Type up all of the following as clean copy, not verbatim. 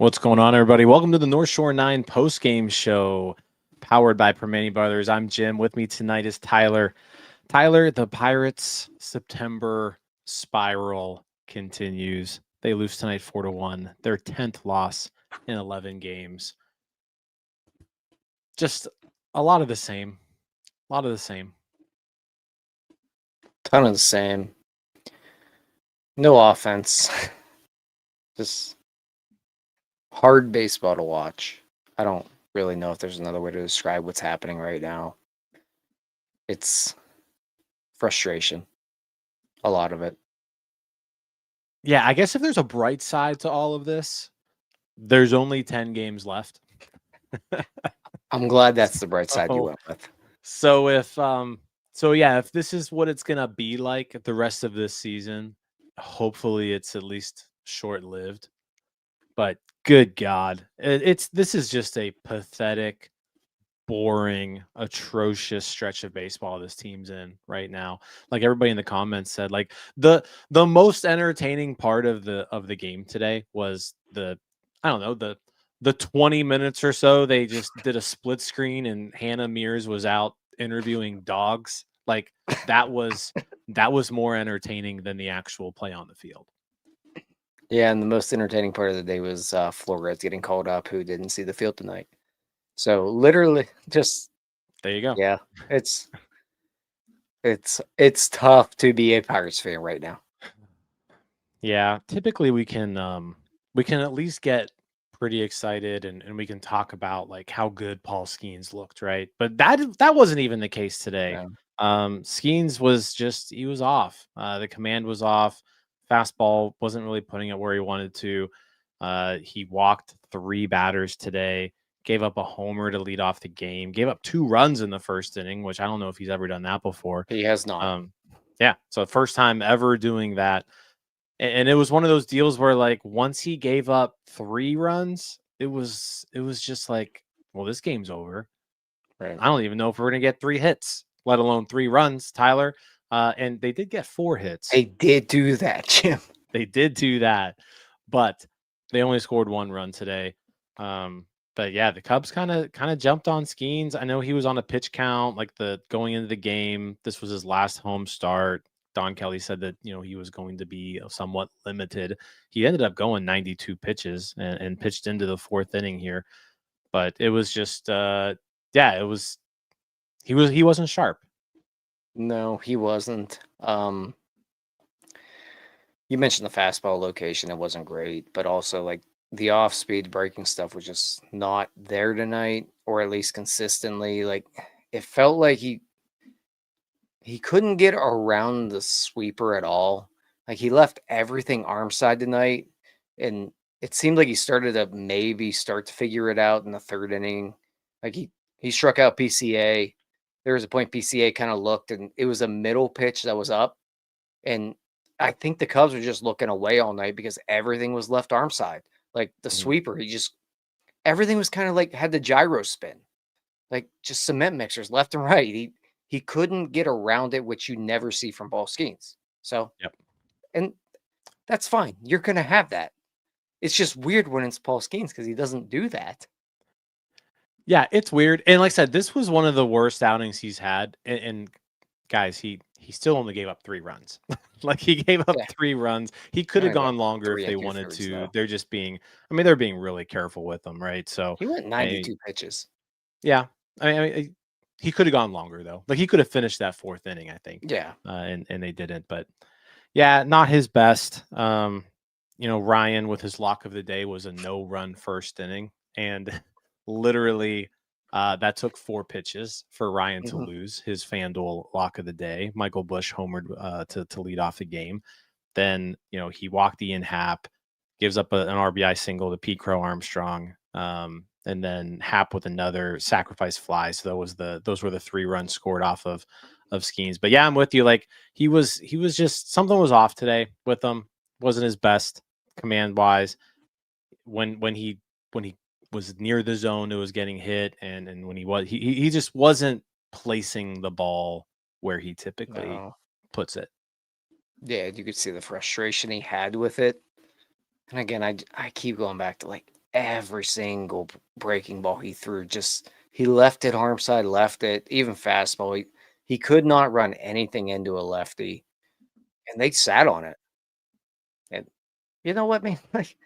What's going on, everybody? Welcome to the North Shore 9 postgame show, powered by Primanti Brothers. I'm Jim. With me tonight is Tyler. Tyler, the Pirates' September spiral continues. They lose tonight 4-1, their 10th loss in 11 games. Just a lot of the same. A lot of the same. Ton of the same. No offense. Just hard baseball to watch. I don't really know if there's another way to describe what's happening right now. It's frustration. A lot of it. Yeah, I guess if there's a bright side to all of this, there's only 10 games left. I'm glad that's the bright side you went with. So if this is what it's gonna be like the rest of this season, hopefully it's at least short-lived. But good God, this is just a pathetic, boring, atrocious stretch of baseball this team's in right now. Like everybody in the comments said, like the most entertaining part of the game today was the 20 minutes or so they just did a split screen and Hannah Mears was out interviewing dogs. Like that was more entertaining than the actual play on the field. Yeah, and the most entertaining part of the day was Flores getting called up, who didn't see the field tonight. So literally, just there you go. Yeah, it's tough to be a Pirates fan right now. Yeah, typically we can at least get pretty excited and we can talk about like how good Paul Skenes looked, right? But that wasn't even the case today. Yeah. Skenes was just he was off. The command was off. Fastball wasn't really putting it where he wanted to. He walked 3 batters today, gave up a homer to lead off the game, gave up 2 runs in the first inning, which I don't know if he's ever done that before. He has not. Yeah, so first time ever doing that. And it was one of those deals where like once he gave up 3 runs, it was just like, well, this game's over. Right. I don't even know if we're gonna get 3 hits, let alone 3 runs, Tyler. And they did get 4 hits. They did do that, Jim. They did do that, but they only scored 1 run today. But yeah, the Cubs kind of jumped on Skenes. I know he was on a pitch count, like going into the game. This was his last home start. Don Kelly said that he was going to be somewhat limited. He ended up going 92 pitches and pitched into the 4th inning here, but it was just he wasn't sharp. No, he wasn't. You mentioned the fastball location; it wasn't great, but also like the off-speed breaking stuff was just not there tonight, or at least consistently. Like it felt like he couldn't get around the sweeper at all. Like he left everything arm side tonight, and it seemed like he started to maybe start to figure it out in the 3rd inning. Like he struck out PCA. There was a point PCA kind of looked, and it was a middle pitch that was up, and I think the Cubs were just looking away all night because everything was left arm side. Like the sweeper, everything was kind of like had the gyro spin, like just cement mixers left and right. He couldn't get around it, which you never see from Paul Skenes. So, Yep. And that's fine. You're going to have that. It's just weird when it's Paul Skenes because he doesn't do that. Yeah, it's weird. And like I said, this was one of the worst outings he's had. And guys, he still only gave up 3 runs. Like he gave up 3 runs. He could have gone longer if they wanted to. Though. They're just they're being really careful with him, right? So he went 92 pitches. Yeah. I mean, he could have gone longer though. Like he could have finished that 4th inning, I think. Yeah. And they didn't. But yeah, not his best. Ryan with his lock of the day was a no-run 1st inning. And literally that took 4 pitches for Ryan to lose his Fanduel lock of the day. Michael Busch homered to lead off the game. Then, he walked Ian Happ, gives up an RBI single to Pete Crow Armstrong. And then Happ with another sacrifice fly. So those were the 3 runs scored off of Skenes. But yeah, I'm with you. Like he was just something was off today with him. Wasn't his best command wise. When he was near the zone, it was getting hit, and when he just wasn't placing the ball where he typically puts it. Yeah, you could see the frustration he had with it. And again, I keep going back to like every single breaking ball he threw. He left it arm side, left it, even fastball. He could not run anything into a lefty, and they sat on it. And you know what, man? Like,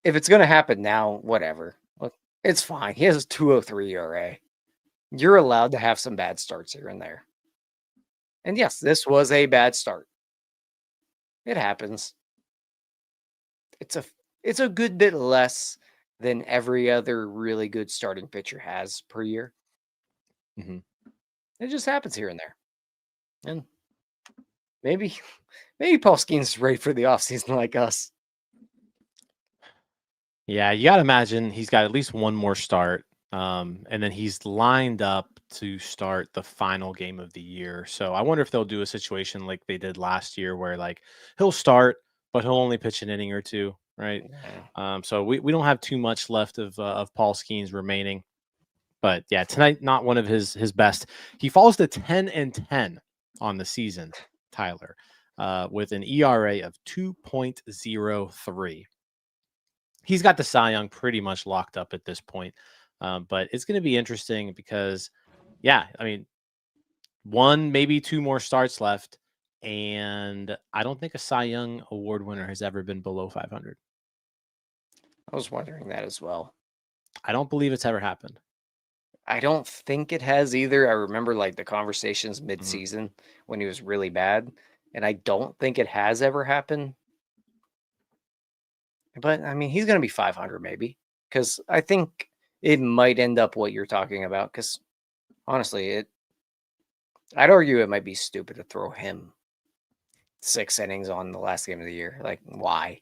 if it's gonna happen now, whatever. Look, it's fine. He has a 2.03 ERA. You're allowed to have some bad starts here and there. And yes, this was a bad start. It happens. It's a it's a good bit less than every other really good starting pitcher has per year. Mhm. It just happens here and there. And maybe maybe Paul Skenes is ready for the offseason like us. Yeah, you gotta imagine he's got at least one more start, and then he's lined up to start the final game of the year. So I wonder if they'll do a situation like they did last year, where like he'll start, but he'll only pitch an inning or two, right? Yeah. So we don't have too much left of Paul Skenes remaining, but yeah, tonight not one of his best. He falls to 10-10 on the season, Tyler, with an ERA of 2.03. He's got the Cy Young pretty much locked up at this point. But it's going to be interesting because, yeah, I mean, one, maybe two more starts left. And I don't think a Cy Young award winner has ever been below 500. I was wondering that as well. I don't believe it's ever happened. I don't think it has either. I remember like the conversations Mhm. mid-season when he was really bad, and I don't think it has ever happened. But I mean, he's going to be 500 maybe, because I think it might end up what you're talking about. Because honestly, I'd argue it might be stupid to throw him 6 innings on the last game of the year. Like, why?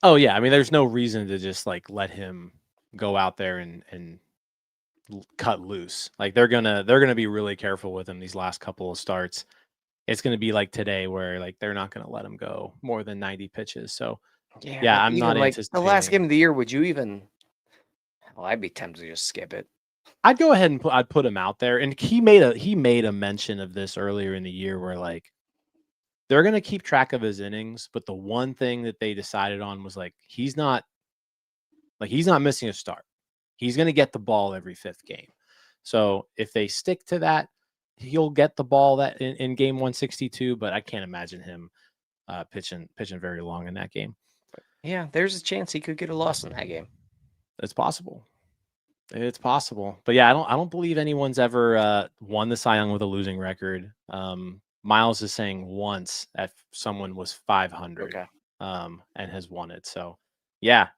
Oh, yeah. I mean, there's no reason to just like let him go out there and cut loose. Like they're gonna be really careful with him these last couple of starts. It's gonna be like today where like they're not gonna let him go more than 90 pitches. So Yeah, yeah, but I'm not even like the last game anticipating. of the year, would you even? Well, I'd be tempted to just skip it. I'd go ahead and I'd put him out there, and he made a mention of this earlier in the year where like they're gonna keep track of his innings, but the one thing that they decided on was like he's not missing a start. He's gonna get the ball every fifth game. So if they stick to that, he'll get the ball that in game 162. But I can't imagine him pitching very long in that game. Yeah, there's a chance he could get a loss in that game. It's possible. It's possible, but yeah, I don't believe anyone's ever won the Cy Young with a losing record. Miles is saying once that someone was 500 Okay. and has won it. So yeah,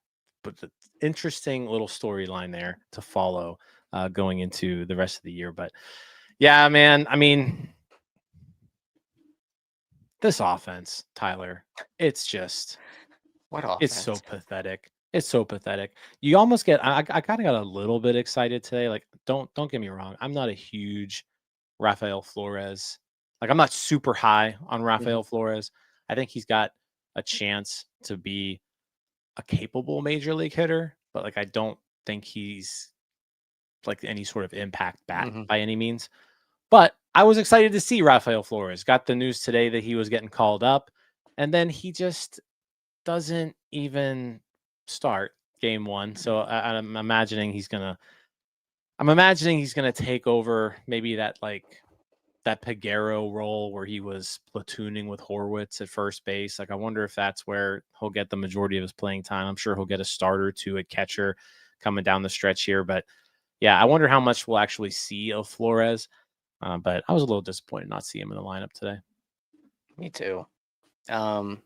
but the interesting little storyline there to follow going into the rest of the year. But yeah, man, I mean, this offense, Tyler, it's just What it's so offense? pathetic. It's so pathetic. You almost get I kind of got a little bit excited today. Like, don't get me wrong. I'm not a huge Rafael Flores. Like, I'm not super high on Mhm. Rafael Flores. I think he's got a chance to be a capable major league hitter, but like I don't think he's like any sort of impact bat Mhm. by any means. But I was excited to see Rafael Flores. Got the news today that he was getting called up, and then he just doesn't even start game one. So I'm imagining he's gonna take over maybe that Peguero role where he was platooning with Horwitz at first base. Like I wonder if that's where he'll get the majority of his playing time. I'm sure he'll get a starter to a catcher coming down the stretch here. But yeah, I wonder how much we'll actually see of Flores. But I was a little disappointed not to see him in the lineup today. Me too. Um,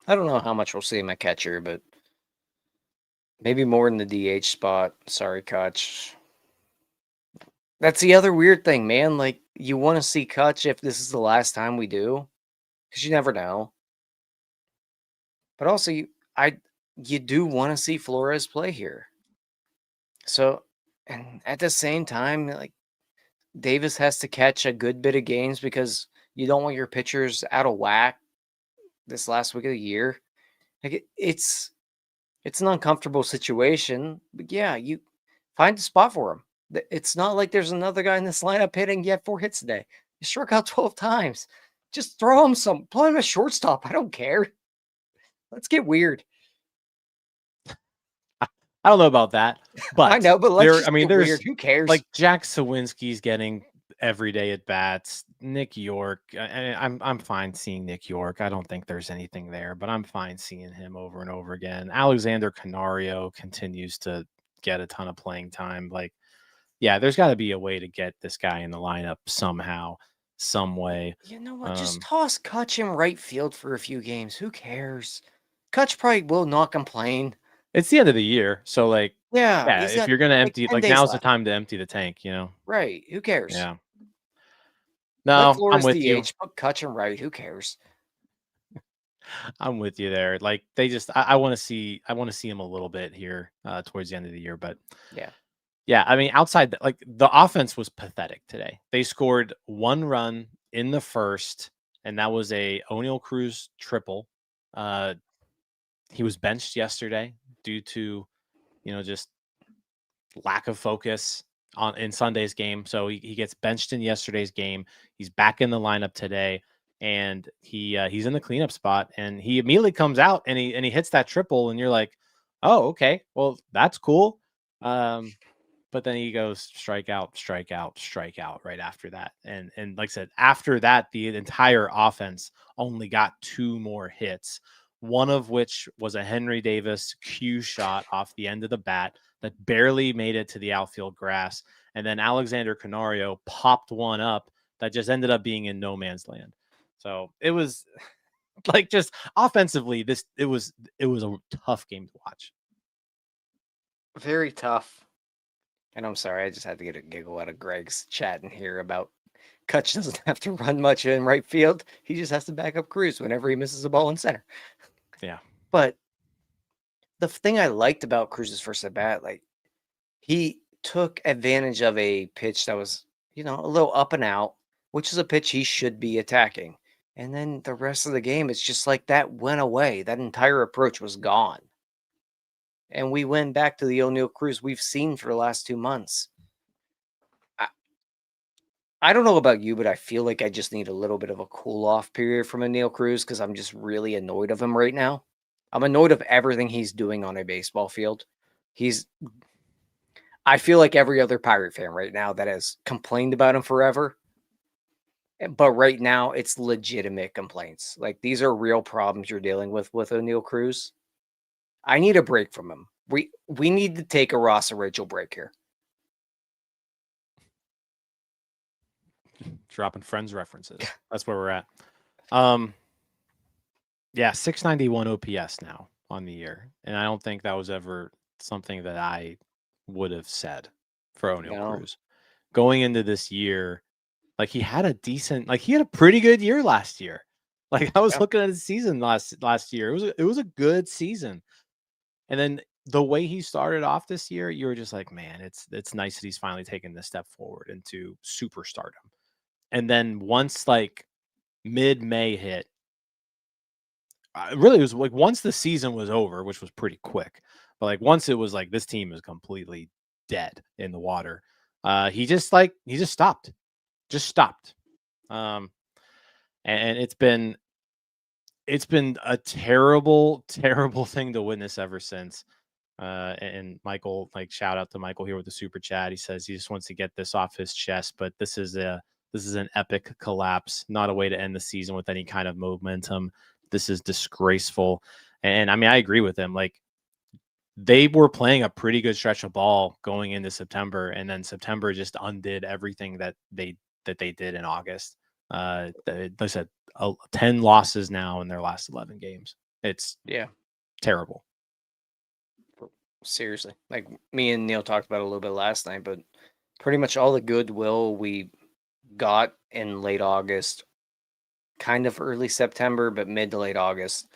I don't know how much we'll see him at catcher, but maybe more in the DH spot. Sorry, Kutch. That's the other weird thing, man. Like, you want to see Kutch if this is the last time we do, because you never know. But also, you do want to see Flores play here. So, and at the same time, like Davis has to catch a good bit of games because you don't want your pitchers out of whack this last week of the year. Like it's an uncomfortable situation, but yeah, you find a spot for him. It's not like there's another guy in this lineup hitting yet 4 hits today. He struck out 12 times. Just throw him play him a shortstop. I don't care. Let's get weird. I don't know about that, but I know, but let's just get there's weird. Who cares? like Jack Sawinski's getting everyday at bats. Nick York, I'm fine seeing Nick York. I don't think there's anything there, but I'm fine seeing him over and over again. Alexander Canario continues to get a ton of playing time. Like, yeah, there's got to be a way to get this guy in the lineup somehow, some way. You know what? Just toss Kutch in right field for a few games. Who cares? Kutch probably will not complain. It's the end of the year, so like, Yeah, yeah, he's if got you're gonna like empty, 10 like days now's the left. time to empty the tank, you know? Right. Who cares? Yeah. Let No, I'm Flores with you. DH, put Kutch in right. Who cares? I'm with you there. Like they just, I want to see him a little bit here towards the end of the year. But Yeah. yeah, I mean, outside like the offense was pathetic today. They scored 1 run in the first, and that was a O'Neal Cruz triple. He was benched yesterday due to just lack of focus in Sunday's game. So he gets benched in yesterday's game. He's back in the lineup today, and he's in the cleanup spot. And he immediately comes out and he hits that triple, and you're like, oh, okay, well that's cool. But then he goes strikeout, strikeout, strikeout right after that. And like I said, after that, the entire offense only got 2 more hits, one of which was a Henry Davis cue shot off the end of the bat that barely made it to the outfield grass. And then Alexander Canario popped one up that just ended up being in no man's land. So it was like just offensively, it was a tough game to watch. Very tough. And I'm sorry, I just had to get a giggle out of Greg's chat in here about Kutch doesn't have to run much in right field. He just has to back up Cruz whenever he misses a ball in center. Yeah. But the thing I liked about Cruz's first at bat, like he took advantage of a pitch that was, a little up and out, which is a pitch he should be attacking. And then the rest of the game, it's just like that went away. That entire approach was gone. And we went back to the O'Neal Cruz we've seen for the last 2 months. I don't know about you, but I feel like I just need a little bit of a cool off period from O'Neal Cruz because I'm just really annoyed of him right now. I'm annoyed of everything he's doing on a baseball field. I feel like every other Pirate fan right now that has complained about him forever. But right now, it's legitimate complaints. Like, these are real problems you're dealing with O'Neal Cruz. I need a break from him. We need to take a Ross and Rachel break here. Dropping Friends references. That's where we're at. Yeah, 691 OPS now on the year. And I don't think that was ever something that I would have said for O'Neal Cruz. Going into this year, like he had a pretty good year last year. Like I was looking at his season last year. It was a good season. And then the way he started off this year, you were just like, man, it's nice that he's finally taken this step forward into superstardom. And then once like mid-May hit, really it was like once the season was over, which was pretty quick, but like once it was like this team is completely dead in the water, he just stopped. And it's been a terrible thing to witness ever since. And Michael, like shout out to Michael here with the super chat. He says he just wants to get this off his chest, but this is an epic collapse, not a way to end the season with any kind of momentum. This is disgraceful. And I mean, I agree with him. Like they were playing a pretty good stretch of ball going into September, and then September just undid everything that they did in August. They said 10 losses now in their last 11 games. It's terrible. Seriously, like me and Neil talked about it a little bit last night, but pretty much all the goodwill we got in late August, kind of early September, but mid to late August,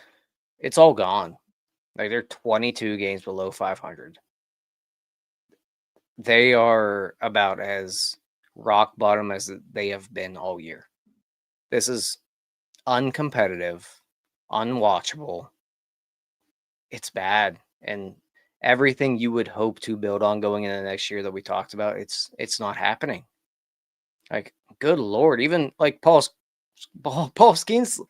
it's all gone. Like they're 22 games below 500. They are about as rock bottom as they have been all year. This is uncompetitive, unwatchable. It's bad. And everything you would hope to build on going into the next year that we talked about, it's not happening. Like, good Lord, even like Paul Skenes'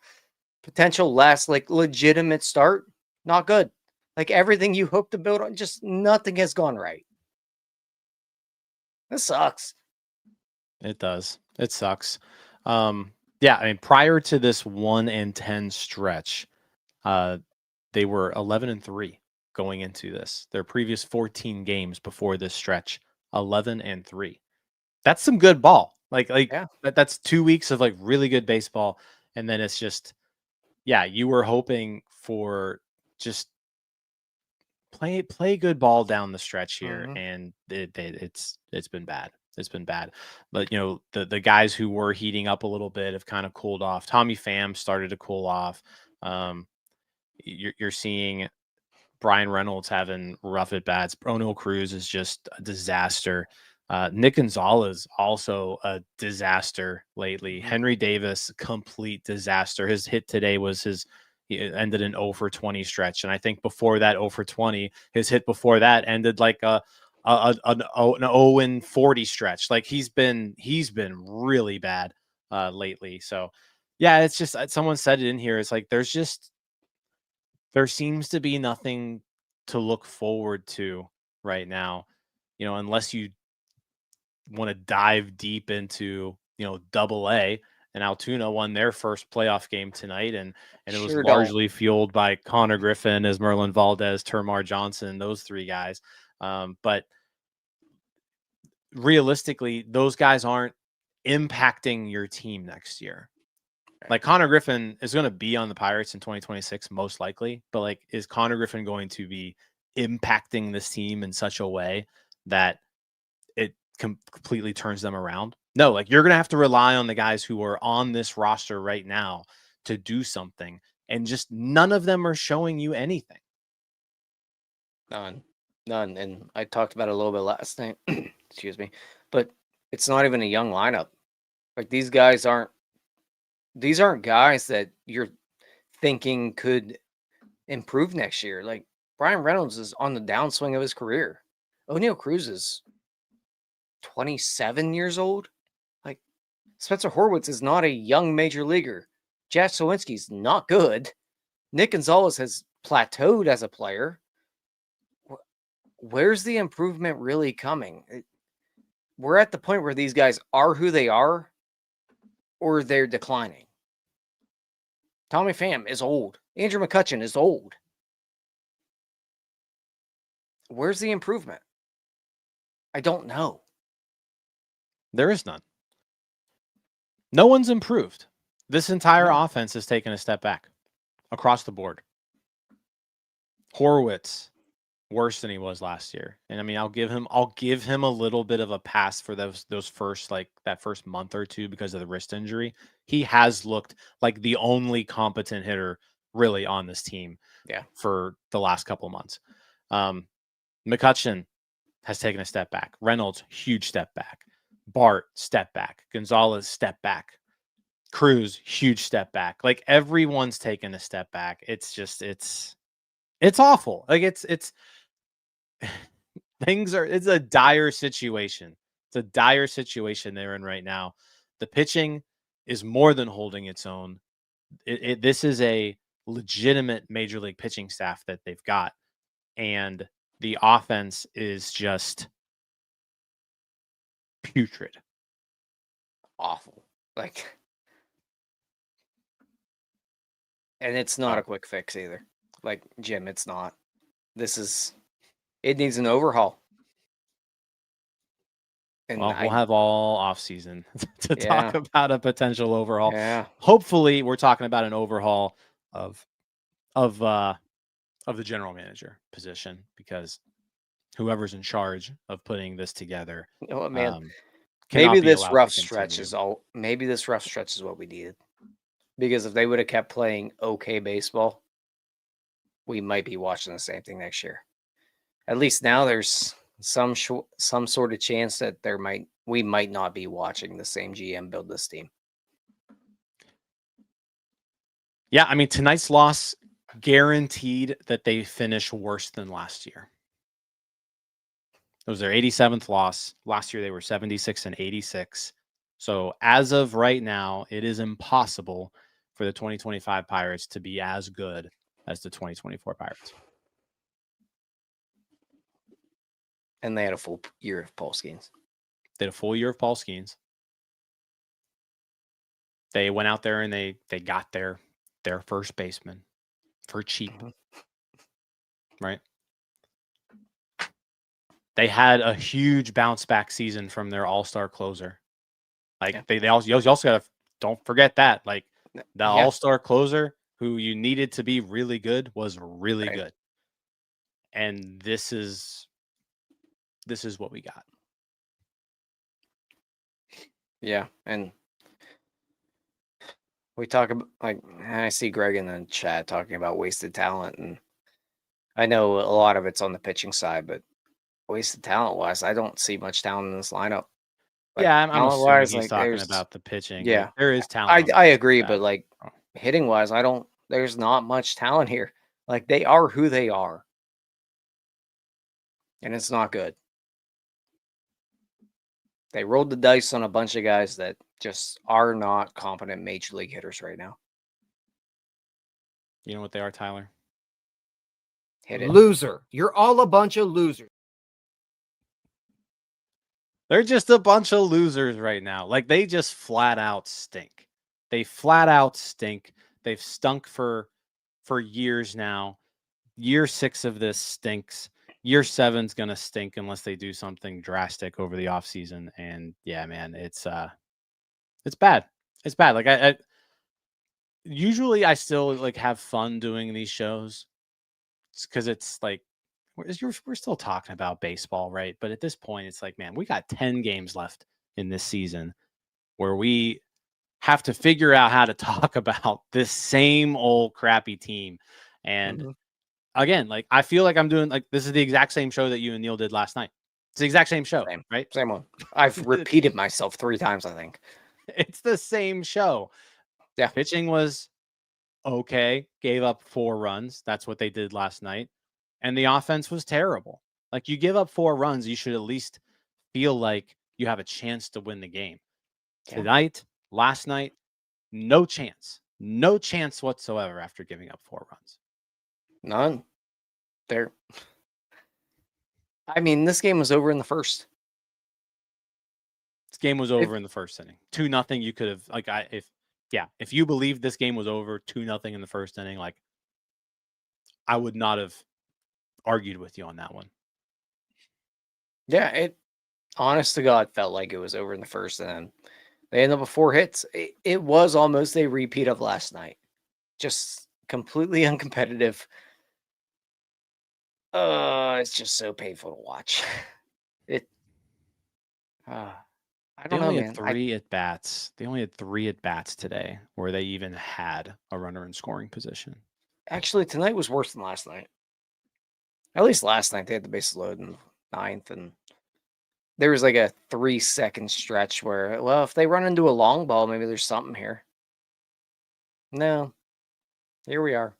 potential last like legitimate start, not good. Like everything you hope to build on, just nothing has gone right. This sucks. It does. It sucks. Yeah, I mean, prior to this 1-10 stretch, they were 11-3 going into this. Their previous 14 games before this stretch, 11-3. That's some good ball. Yeah. That's 2 weeks of like really good baseball, and then it's just, yeah, you were hoping for just play good ball down the stretch here, Mhm. and it's been bad. It's been bad. But the guys who were heating up a little bit have kind of cooled off. Tommy Pham started to cool off. You're seeing Brian Reynolds having rough at bats. O'Neill Cruz is just a disaster. Nick Gonzalez also a disaster lately. Mhm. Henry Davis, complete disaster. His hit today was he ended an 0 for 20 stretch, and I think before that 0 for 20, his hit before that ended like an 0 and 40 stretch. Like he's been really bad lately. So yeah, it's just someone said it in here. It's like there seems to be nothing to look forward to right now, unless you want to dive deep into, double A. And Altoona won their first playoff game tonight, and it was Sure don't. largely fueled by Connor Griffin, as Merlin Valdez, Termar Johnson, those three guys. But realistically, those guys aren't impacting your team next year. Like Connor Griffin is going to be on the Pirates in 2026, most likely. But like, is Connor Griffin going to be impacting this team in such a way that it completely turns them around? No, like you're going to have to rely on the guys who are on this roster right now to do something. And just none of them are showing you anything. None. None. And I talked about it a little bit last night. Excuse me. But it's not even a young lineup. Like these aren't guys that you're thinking could improve next year. Like Brian Reynolds is on the downswing of his career. O'Neill Cruz is 27 years old. Like Spencer Horwitz is not a young major leaguer. Jack Sawinski's not good. Nick Gonzalez has plateaued as a player. Where's the improvement really coming? We're at the point where these guys are who they are or they're declining. Tommy Pham is old. Andrew McCutchen is old. Where's the improvement? I don't know. There is none. No one's improved. This entire No. offense has taken a step back across the board. Horwitz, worse than he was last year. And I mean, I'll give him a little bit of a pass for those first, like that first month or two, because of the wrist injury. He has looked like the only competent hitter really on this team for the last couple of months. McCutchen has taken a step back. Reynolds, huge step back. Bart, step back. Gonzalez, step back. Cruz, huge step back. Like everyone's taken a step back. It's just it's awful. Like it's it's a dire situation. It's a dire situation they're in right now. The pitching is more than holding its own. This is a legitimate major league pitching staff that they've got, and the offense is just putrid. Awful. Like, and it's not a quick fix either. Like, Jim, it's not. It needs an overhaul. And Well, we'll have all off season to talk Yeah. about a potential overhaul. Yeah. Hopefully, we're talking about an overhaul of the general manager position, because whoever's in charge of putting this together You know what, man? cannot Maybe be this allowed to rough stretch continue. maybe this rough stretch is what we needed. Because if they would have kept playing okay baseball, we might be watching the same thing next year. At least now there's some sort of chance that we might not be watching the same GM build this team. Yeah, I mean, tonight's loss guaranteed that they finish worse than last year. It was their 87th loss. Last year they were 76 and 86. So as of right now, it is impossible for the 2025 Pirates to be as good as the 2024 Pirates. And they had a full year of Paul Skenes. They had a full year of Paul Skenes. They went out there and they got their first baseman for cheap, right? They had a huge bounce back season from their all-star closer. Like they also you also got to don't forget that like the all-star closer who you needed to be really good was really good. And this is what we got. Yeah, and we talk about like I see Greg in the chat talking about wasted talent, and I know a lot of it's on the pitching side, but wasted talent wise, I don't see much talent in this lineup. Like, yeah, I'm assuming he's talking about the pitching. Yeah, like, there is talent. I agree, but like hitting wise, there's not much talent here. Like they are who they are, and it's not good. They rolled the dice on a bunch of guys that just are not competent major league hitters right now. You know what they are, Tyler? Hit it. Loser. You're all a bunch of losers. They're just a bunch of losers right now. Like they just flat out stink. They flat out stink. They've stunk for years now. Year 6 of this stinks. Year 7's gonna stink unless they do something drastic over the offseason. And yeah, man, it's bad. It's bad. Like I usually I still like have fun doing these shows because it's like we're still talking about baseball, right? But at this point, it's like, man, we got 10 games left in this season where we have to figure out how to talk about this same old crappy team. And again, like I feel like I'm doing like this is the exact same show that you and Neil did last night. It's the exact same show, right? Same one. I've repeated myself 3 times, I think. It's the same show. Yeah. Pitching was okay, gave up 4 runs. That's what they did last night. And the offense was terrible. Like you give up 4 runs, you should at least feel like you have a chance to win the game. Yeah. Tonight, last night, no chance. No chance whatsoever after giving up 4 runs. None. I mean, this game was over in the first. This game was over in the first inning. 2-0. You could have if you believed this game was over 2-0 in the first inning, like I would not have argued with you on that one. Yeah, it honest to God felt like it was over in the first, and then they ended up with 4 hits. It was almost a repeat of last night. Just completely uncompetitive. It's just so painful to watch. I don't know, man. Had 3 at-bats. They only had 3 at-bats today where they even had a runner in scoring position. Actually, tonight was worse than last night. At least last night they had the bases loaded in the 9th, and there was like a 3-second stretch where, well, if they run into a long ball, maybe there's something here. No. Here we are.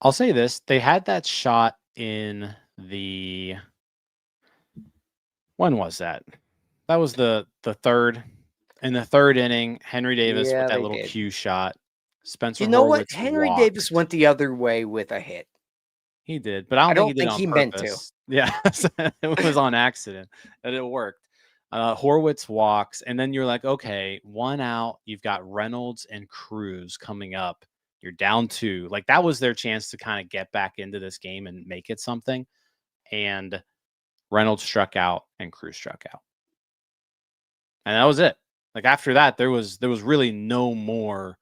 I'll say this. They had that shot in the... When was that? That was the third. In the 3rd inning, Henry Davis with that little cue shot. Spencer You know Horwitz what? Henry walked. Davis went the other way with a hit. He did, but I don't think he meant to. Yeah, it was on accident that it worked. Horwitz walks, and then you're like, okay, 1 out. You've got Reynolds and Cruz coming up. You're down 2. Like that was their chance to kind of get back into this game and make it something. And Reynolds struck out and Cruz struck out. And that was it. Like after that, there was really no more.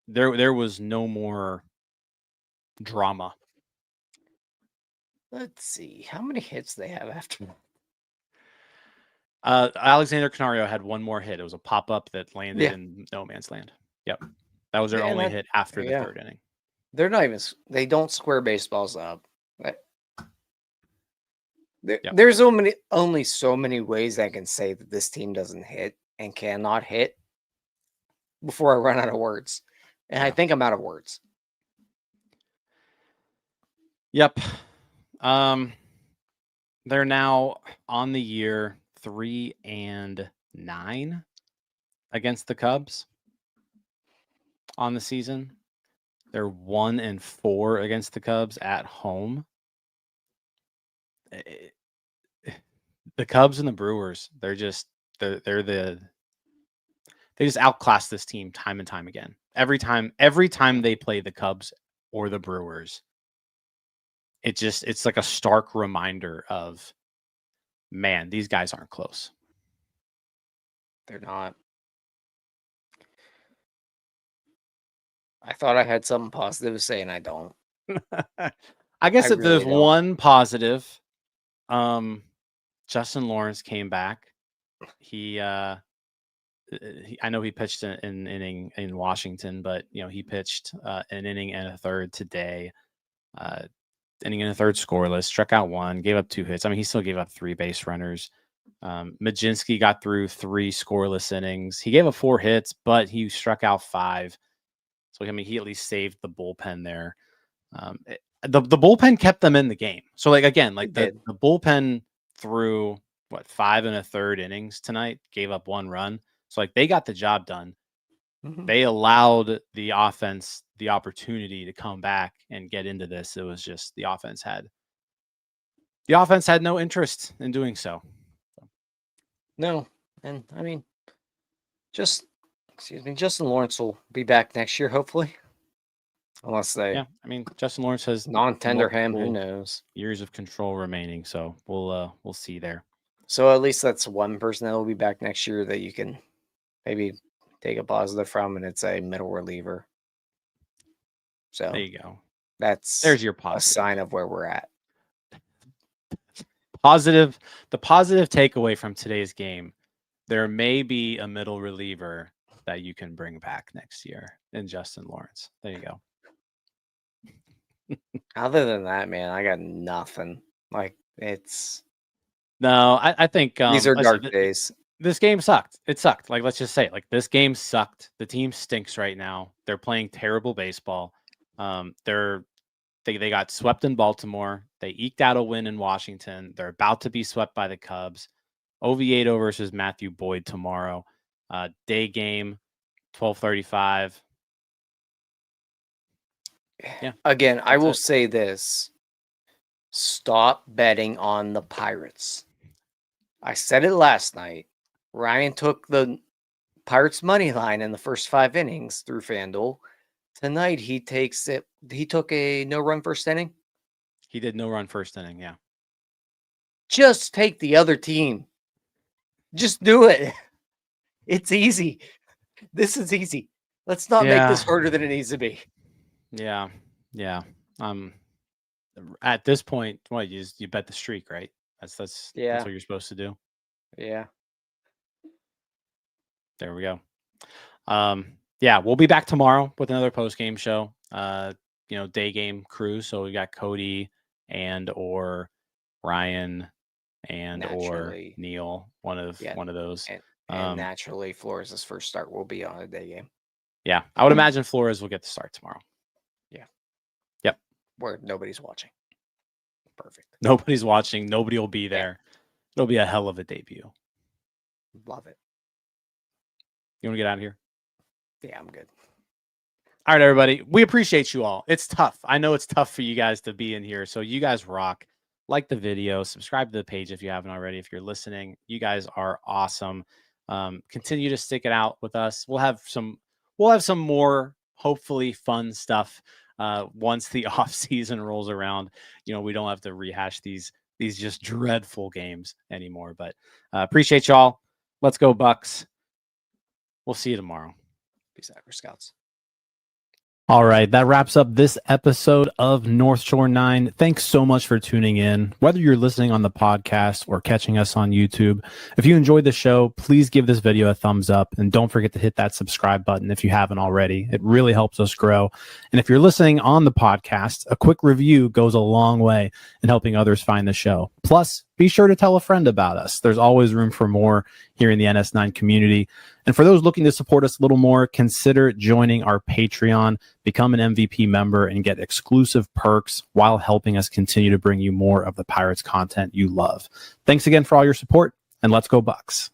There was no more drama. Let's see how many hits they have after. Alexander Canario had 1 more hit. It was a pop up that landed in no man's land. Yep, that was their only hit after the 3rd inning. They're not even. They don't square baseballs up. There's only so many ways I can say that this team doesn't hit and cannot hit before I run out of words. And I think I'm out of words. Yep. They're now on the year 3-9 against the Cubs on the season. They're 1-4 against the Cubs at home. the Cubs and the Brewers, they just outclass this team time and time again. Every time they play the Cubs or the Brewers, it's like a stark reminder of, man, these guys aren't close. They're not. I thought I had something positive to say, and I don't. I guess I if there's really don't. one positive, Justin Lawrence came back. I know he pitched an inning in Washington, but he pitched an inning and a third today. Inning and a third scoreless, struck out 1, gave up 2 hits. I mean, he still gave up 3 base runners. Majinski got through 3 scoreless innings. He gave up 4 hits, but he struck out 5. So I mean, he at least saved the bullpen there. The bullpen kept them in the game. So like again, like the bullpen threw 5 1/3 innings tonight, gave up 1 run. So like they got the job done. Mhm. They allowed the offense the opportunity to come back and get into this. It was just the offense had no interest in doing so. No, and I mean, Justin Lawrence will be back next year, hopefully. Unless they I mean, Justin Lawrence has non-tender him, who multiple knows? years of control remaining, so we'll see there. So at least that's one person that will be back next year that you can maybe take a positive from, and it's a middle reliever. So there you go. There's your a positive. sign of where we're at. The positive takeaway from today's game, there may be a middle reliever that you can bring back next year in Justin Lawrence. There you go. Other than that, man, I got nothing. Like it's No, I think these are dark days. This game sucked. It sucked. Like, let's just say it. Like, this game sucked. The team stinks right now. They're playing terrible baseball. They got swept in Baltimore. They eked out a win in Washington. They're about to be swept by the Cubs. Oviedo versus Matthew Boyd tomorrow. Day game, 12:35. Yeah. Again, I will say this. Stop betting on the Pirates. I said it last night. Ryan took the Pirates money line in the first 5 innings through Fanduel. Tonight he takes it. He took a no-run first inning. He did no run first inning, yeah. Just take the other team. Just do it. It's easy. This is easy. Let's not make this harder than it needs to be. Yeah. At this point, you bet the streak, right? That's what you're supposed to do. Yeah. There we go. We'll be back tomorrow with another post-game show. Day game crew. So we got Cody or Ryan or Neil, one of those. And naturally, Flores' first start will be on a day game. Yeah, I would imagine Flores will get the start tomorrow. Yeah. Yep. Where nobody's watching. Perfect. Nobody's watching. Nobody will be there. Yeah. It'll be a hell of a debut. Love it. You want to get out of here? Yeah, I'm good. All right, everybody. We appreciate you all. It's tough. I know it's tough for you guys to be in here. So you guys rock. Like the video. Subscribe to the page if you haven't already. If you're listening, you guys are awesome. Continue to stick it out with us. We'll have some more hopefully fun stuff once the off season rolls around. We don't have to rehash these just dreadful games anymore. But appreciate y'all. Let's go Bucks. We'll see you tomorrow. Peace out, Scouts. All right, that wraps up this episode of North Shore 9. Thanks so much for tuning in. Whether you're listening on the podcast or catching us on YouTube, if you enjoyed the show, please give this video a thumbs up and don't forget to hit that subscribe button if you haven't already. It really helps us grow. And if you're listening on the podcast, a quick review goes a long way in helping others find the show. Plus, be sure to tell a friend about us. There's always room for more here in the NS9 community. And for those looking to support us a little more, consider joining our Patreon, become an MVP member, and get exclusive perks while helping us continue to bring you more of the Pirates content you love. Thanks again for all your support, and let's go Bucks.